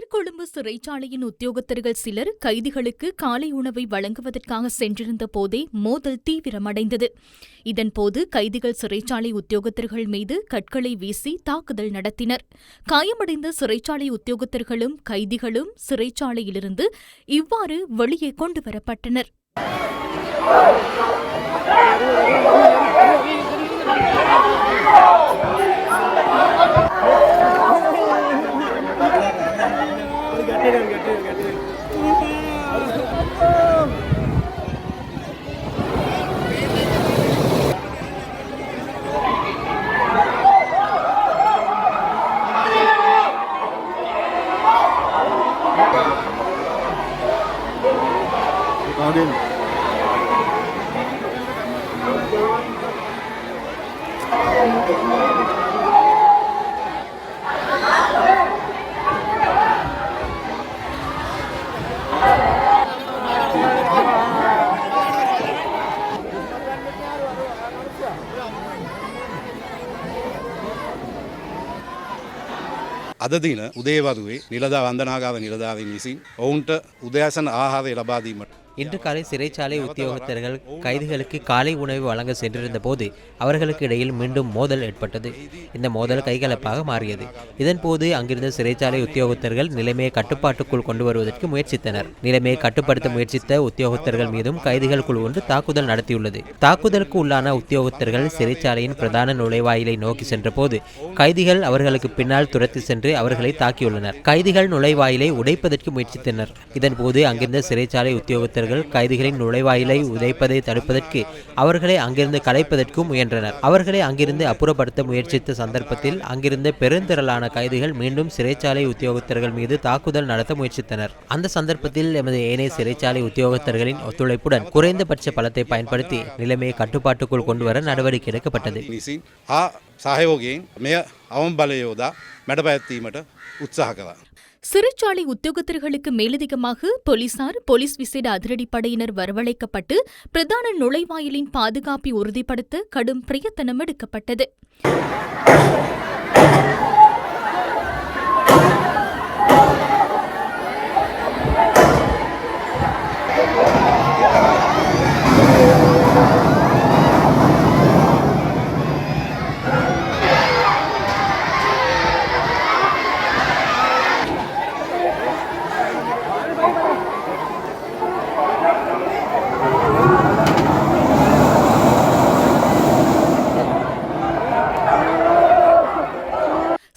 நீர்கொழும்பு சிறைச்சாலையின் உத்தியோகத்தர்கள் சிலர் கைதிகளுக்கு காலை உணவை வழங்குவதற்காக சென்றிருந்த போதே மோதல் தீவிரமடைந்தது. இதன்போது கைதிகள் சிறைச்சாலை உத்தியோகத்தர்கள் மீது கற்களை வீசி தாக்குதல் நடத்தினர். காயமடைந்த சிறைச்சாலை உத்தியோகத்தர்களும் கைதிகளும் சிறைச்சாலையிலிருந்து இவ்வாறு வெளியே கொண்டுவரப்பட்டனர். අද දින උදේවරුවේ නිලධා වන්දනාගාර නිලධාරීන් විසින් ඔවුන්ට උදෑසන ආහාරය ලබා දීමට இன்று காலை சிறைச்சாலை உத்தியோகத்தர்கள் கைதிகளுக்கு காலை உணவு வழங்க சென்றிருந்த போது அவர்களுக்கு இடையில் மீண்டும் மோதல் ஏற்பட்டது. இந்த மோதல் கைகலப்பாக மாறியது. இதன்போது அங்கிருந்த சிறைச்சாலை உத்தியோகத்தர்கள் நிலைமையை கட்டுப்பாட்டுக்குள் கொண்டு வருவதற்கு முயற்சித்தனர். நிலைமையை கட்டுப்படுத்த முயற்சித்த உத்தியோகத்தர்கள் மீதும் கைதிகள் குழு ஒன்று தாக்குதல் நடத்தியுள்ளது. தாக்குதலுக்கு உள்ளான உத்தியோகத்தர்கள் சிறைச்சாலையின் பிரதான நுழைவாயிலை நோக்கி சென்றபோது கைதிகள் அவர்களுக்கு பின்னால் துரத்தி சென்று அவர்களை தாக்கியுள்ளனர். கைதிகள் நுழைவாயிலை உடைப்பதற்கு முயற்சித்தனர். இதன்போது அங்கிருந்த சிறைச்சாலை உத்தியோகத்தர்கள் கைதிகளின் நுழைவாயிலை உதைப்பதை தடுப்பதற்கு அவர்களை அங்கிருந்து கலைப்பதற்கும் முயன்றனர். அவர்களை அங்கிருந்து அப்புறப்படுத்த முயற்சித்த சந்தர்ப்பத்தில் அங்கிருந்த பெருந்திரளான கைதிகள் மீண்டும் சிறைச்சாலை உத்தியோகத்தர்கள் மீது தாக்குதல் நடத்த முயற்சித்தனர். அந்த சந்தர்ப்பத்தில் எமது ஏனைய சிறைச்சாலை உத்தியோகத்தர்களின் ஒத்துழைப்புடன் குறைந்தபட்ச பலத்தை பயன்படுத்தி நிலைமையை கட்டுப்பாட்டுக்குள் கொண்டுவர நடவடிக்கை எடுக்கப்பட்டது. சிறைச்சாலை உத்தியோகத்தர்களுக்கு மேலதிகமாக போலீசார் போலீஸ் விசேட அதிரடிப்படையினர் வரவழைக்கப்பட்டு பிரதான நுழைவாயிலின் பாதுகாப்பை உறுதிப்படுத்த கடும் பிரயத்தனம் எடுக்கப்பட்டது.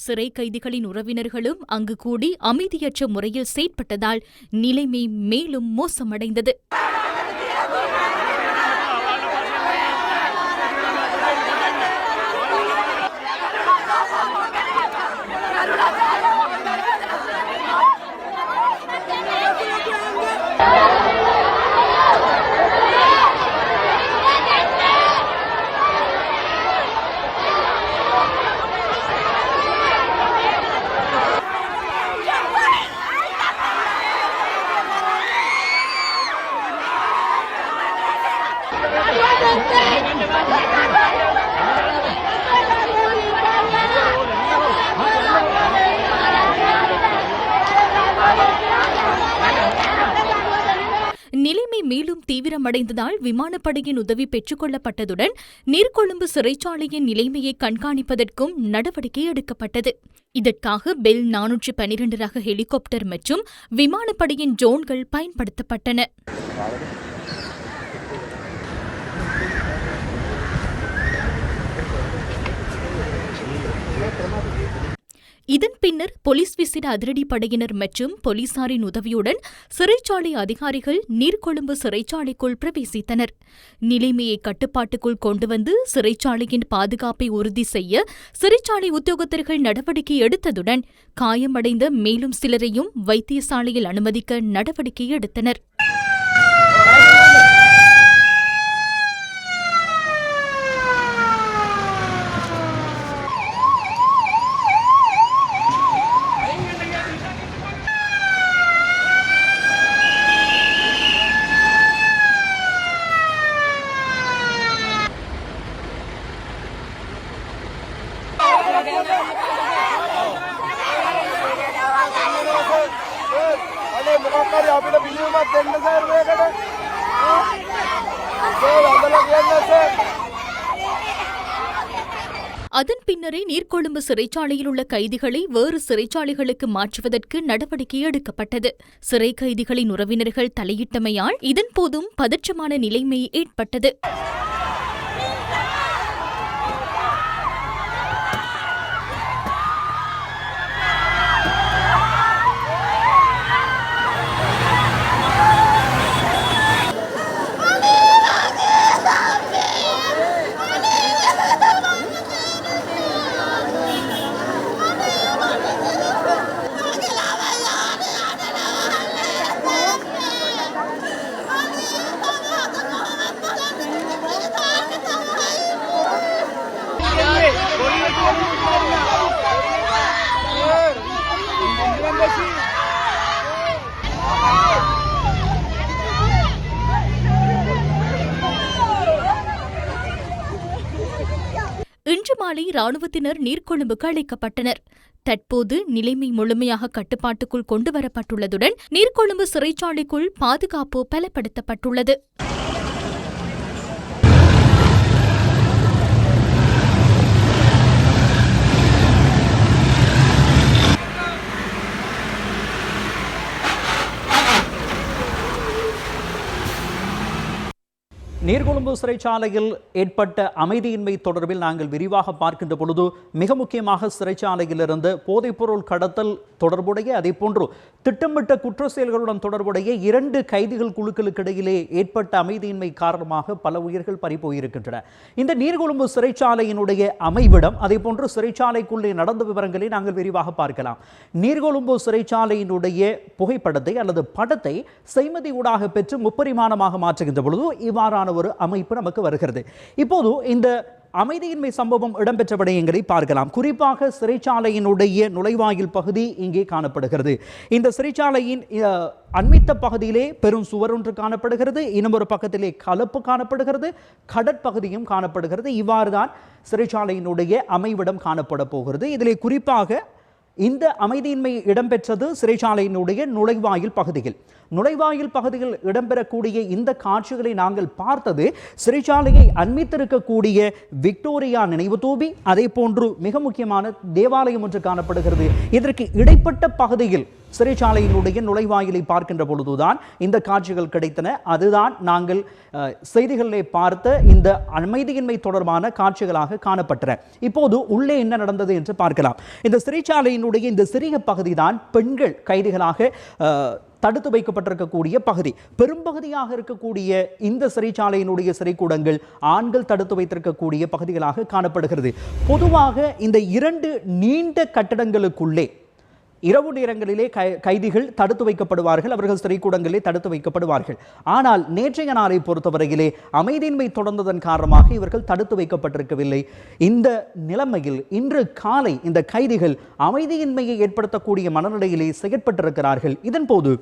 சிறை கைதிகளின் உறவினர்களும் அங்கு கூடி அமைதியற்ற முறையில் செயற்பட்டதால் நிலைமை மேலும் மோசமடைந்தது. நிலைமை மேலும் தீவிரமடைந்ததால் விமானப்படையின் உதவி பெற்றுக் கொள்ளப்பட்டதுடன் நீர்கொழும்பு சிறைச்சாலையின் நிலைமையை கண்காணிப்பதற்கும் நடவடிக்கை எடுக்கப்பட்டது. இதற்காக பெல் 412 ரக ஹெலிகாப்டர் மற்றும் விமானப்படையின் ட்ரோன்கள் பயன்படுத்தப்பட்டன. இதன் பின்னர் போலீஸ் விசேட அதிரடிப்படையினர் மற்றும் போலீசாரின் உதவியுடன் சிறைச்சாலை அதிகாரிகள் நீர்கொழும்பு சிறைச்சாலைக்குள் பிரவேசித்தனர். நிலைமையை கட்டுப்பாட்டுக்குள் கொண்டுவந்து சிறைச்சாலையின் பாதுகாப்பை உறுதி செய்ய சிறைச்சாலை உத்தியோகத்தர்கள் நடவடிக்கை எடுத்ததுடன் காயமடைந்த மேலும் சிலரையும் வைத்தியசாலையில் அனுமதிக்க நடவடிக்கை எடுத்தனர். அதன் பின்னரே நீர்கொழும்பு சிறைச்சாலையில் உள்ள கைதிகளை வேறு சிறைச்சாலைகளுக்கு மாற்றுவதற்கு நடவடிக்கை எடுக்கப்பட்டது. சிறை கைதிகளின் உறவினர்கள் தலையிட்டமையால் இதன்போதும் பதற்றமான நிலைமை ஏற்பட்டது. இன்று மாலை ராணுவத்தினர் நீர்கொழும்புக்கு அழைக்கப்பட்டனர். தற்போது நிலைமை முழுமையாக கட்டுப்பாட்டுக்குள் கொண்டுவரப்பட்டுள்ளதுடன் நீர்கொழும்பு சிறைச்சாலைக்குள் பாதுகாப்பு பலப்படுத்தப்பட்டுள்ளது. நீர்கொழும்பு சிறைச்சாலையில் ஏற்பட்ட அமைதியின்மை தொடர்பில் நாங்கள் விரிவாக பார்க்கின்ற பொழுது மிக முக்கியமாக சிறைச்சாலையிலிருந்து போதைப்பொருள் கடத்தல் தொடர்புடைய அதேபோன்று திட்டமிட்ட குற்ற செயல்களுடன் தொடர்புடைய 2 கைதிகள் குழுக்களுக்கு இடையிலே ஏற்பட்ட அமைதியின்மை காரணமாக பல உயிர்கள் பறிபோயிருக்கின்றன. இந்த நீர்கொழும்பு சிறைச்சாலையினுடைய அமைவிடம் அதேபோன்று சிறைச்சாலைக்குள்ளே நடந்த விவரங்களை நாங்கள் விரிவாக பார்க்கலாம். நீர்கொழும்பு சிறைச்சாலையினுடைய புகைப்படத்தை அல்லது படத்தை செய்மதி ஊடாக பெற்று முப்பரிமாணமாக மாற்றுகின்ற பொழுது இவ்வாறான ஒரு அமைப்பு நமக்கு வருகிறது. இப்போது இந்த அமைதியின்மை சம்பவம் இடம்பெற்ற விடயங்களை பார்க்கலாம். குறிப்பாக சிறைச்சாலையினுடைய நுழைவாயில் பகுதி இங்கே காணப்படுகிறது. இந்த சிறைச்சாலையின் அண்மித்த பகுதியிலே பெரும் சுவர் ஒன்று காணப்படுகிறது. இன்னும் ஒரு பக்கத்திலே கலப்பு காணப்படுகிறது. கடற்பகுதியும் காணப்படுகிறது. இவ்வாறுதான் சிறைச்சாலையினுடைய அமைவிடம் காணப்பட போகிறது. இதிலே குறிப்பாக இந்த அமைதியின்மை இடம்பெற்றது சிறைச்சாலையினுடைய நுழைவாயில் பகுதியில். நுழைவாயில் பகுதியில் இடம்பெறக்கூடிய இந்த காட்சிகளை நாங்கள் பார்த்தது சிறைச்சாலையை அண்மித்திருக்கக்கூடிய விக்டோரியா நினைவு தூபி, அதே போன்று மிக முக்கியமான தேவாலயம் ஒன்று காணப்படுகிறது. இதற்கு இடைப்பட்ட பகுதியில் சிறைச்சாலையினுடைய நுழைவாயிலை பார்க்கின்ற பொழுதுதான் இந்த காட்சிகள் கிடைத்தன. அதுதான் நாங்கள் செய்திகளிலே பார்த்த இந்த அமைதியின்மை தொடர்பான காட்சிகளாக காணப்பட்டன. இப்போது உள்ளே என்ன நடந்தது என்று பார்க்கலாம். இந்த சிறைச்சாலையினுடைய இந்த சிறிய பகுதி தான் பெண்கள் கைதிகளாக தடுத்து வைக்கப்பட்டிருக்கக்கூடிய பகுதி. பெரும்பகுதியாக இருக்கக்கூடிய இந்த சிறைச்சாலையினுடைய சிறைக்கூடங்கள் ஆண்கள் தடுத்து வைத்திருக்கக்கூடிய பகுதிகளாக காணப்படுகிறது. பொதுவாக இந்த 2 நீண்ட கட்டடங்களுக்குள்ளே இரவு நேரங்களிலே கைதிகள் தடுத்து வைக்கப்படுவார்கள். அவர்கள் சிறைக்கூடங்களிலே தடுத்து வைக்கப்படுவார்கள். ஆனால் நேற்றைய நாளை பொறுத்தவரையிலே அமைதியின்மை தொடர்ந்ததன் காரணமாக இவர்கள் தடுத்து வைக்கப்பட்டிருக்கவில்லை. இந்த நிலைமையில் இன்று காலை இந்த கைதிகள் அமைதியின்மையை ஏற்படுத்தக்கூடிய மனநிலையிலே செயற்பட்டிருக்கிறார்கள். இதன்போது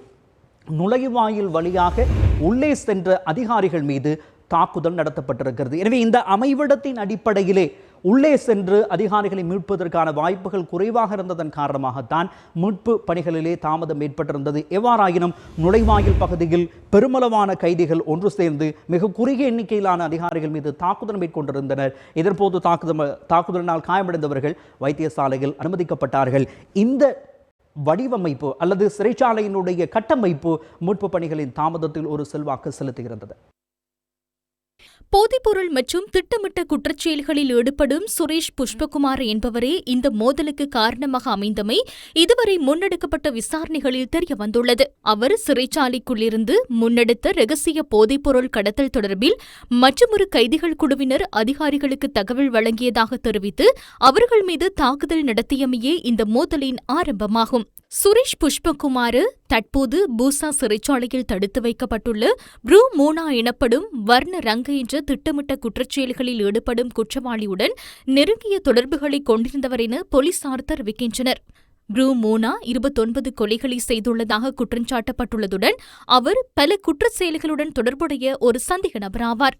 நுழைவாயில் வழியாக உள்ளே சென்ற அதிகாரிகள் மீது தாக்குதல் நடத்தப்பட்டிருக்கிறது. எனவே இந்த அமைவிடத்தின் அடிப்படையிலே உள்ளே சென்று அதிகாரிகளை மீட்பதற்கான வாய்ப்புகள் குறைவாக இருந்ததன் காரணமாகத்தான் மீட்பு பணிகளிலே தாமதம் ஏற்பட்டிருந்தது. எவ்வாறாயினும் நுழைவாயில் பகுதியில் பெருமளவான கைதிகள் ஒன்று சேர்ந்து மிக குறுகிய எண்ணிக்கையிலான அதிகாரிகள் மீது தாக்குதல் மேற்கொண்டிருந்தனர். இதன்போது தாக்குதலினால் காயமடைந்தவர்கள் வைத்தியசாலையில் அனுமதிக்கப்பட்டார்கள். இந்த வடிவமைப்பு அல்லது சிறைச்சாலையினுடைய கட்டமைப்பு மீட்பு பணிகளின் தாமதத்தில் ஒரு செல்வாக்கு செலுத்துகிறது. போதைப்பொருள் மற்றும் திட்டமிட்ட குற்றச்செயல்களில் ஈடுபடும் சுரேஷ் புஷ்பகுமார் என்பவரே இந்த மோதலுக்கு காரணமாக அமைந்தமை இதுவரை முன்னெடுக்கப்பட்ட விசாரணைகளில் தெரியவந்துள்ளது. அவர் சிறைச்சாலைக்குள்ளிருந்து முன்னெடுத்த ரகசிய போதைப்பொருள் கடத்தல் தொடர்பில் மற்றொரு கைதிகள் குழுவினர் அதிகாரிகளுக்கு தகவல் வழங்கியதாக தெரிவித்து அவர்கள் மீது தாக்குதல் நடத்தியமையே இந்த மோதலின் ஆரம்பமாகும். சுரேஷ் புஷ்பகுமார் தற்போது பூசா சிறைச்சாலையில் தடுத்து வைக்கப்பட்டுள்ள ப்ரூ மோனா எனப்படும் வர்ண ரங்க என்ற திட்டமிட்ட குற்றச்செயல்களில் ஈடுபடும் குற்றவாளியுடன் நெருங்கிய தொடர்புகளை கொண்டிருந்தவர் என போலீசார் தெரிவிக்கின்றனர். ப்ரூ மோனா 29 கொலைகளை செய்துள்ளதாக குற்றஞ்சாட்டப்பட்டுள்ளதுடன் அவர் பல குற்றச் செயல்களுடன் தொடர்புடைய ஒரு சந்தேக நபராவார்.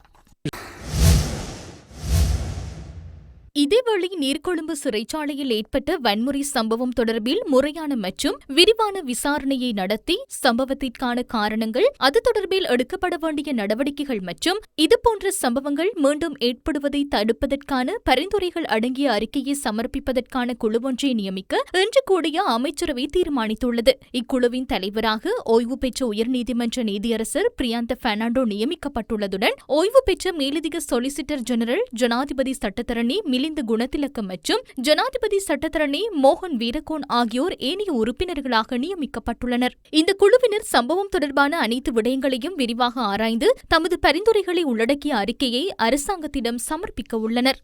இதேவேளை நீர்கொழும்பு சிறைச்சாலையில் ஏற்பட்ட வன்முறை சம்பவம் தொடர்பில் முறையான மற்றும் விரிவான விசாரணையை நடத்தி சம்பவத்திற்கான காரணங்கள், அது தொடர்பில் எடுக்கப்பட வேண்டிய நடவடிக்கைகள் மற்றும் இதுபோன்ற சம்பவங்கள் மீண்டும் ஏற்படுவதை தடுப்பதற்கான பரிந்துரைகள் அடங்கிய அறிக்கையை சமர்ப்பிப்பதற்கான குழு ஒன்றை நியமிக்க இன்று கூடிய அமைச்சரவை தீர்மானித்துள்ளது. இக்குழுவின் தலைவராக ஓய்வு பெற்ற உயர்நீதிமன்ற நீதியரசர் பிரியாந்த பெர்னாண்டோ நியமிக்கப்பட்டுள்ளதுடன் ஓய்வு பெற்ற மேலதிக சொலிசிட்டர் ஜெனரல் ஜனாதிபதி சட்டத்தரணி மிலிந்த குணத்திலக்க மற்றும் ஜனாதிபதி சட்டத்தரணி மோகன் வீரகோன் ஆகியோர் ஏனைய உறுப்பினர்களாக நியமிக்கப்பட்டுள்ளனர். இந்த குழுவினர் சம்பவம் தொடர்பான அனைத்து விடயங்களையும் விரிவாக ஆராய்ந்து தமது பரிந்துரைகளை உள்ளடக்கிய அறிக்கையை அரசாங்கத்திடம் சமர்ப்பிக்க உள்ளனர்.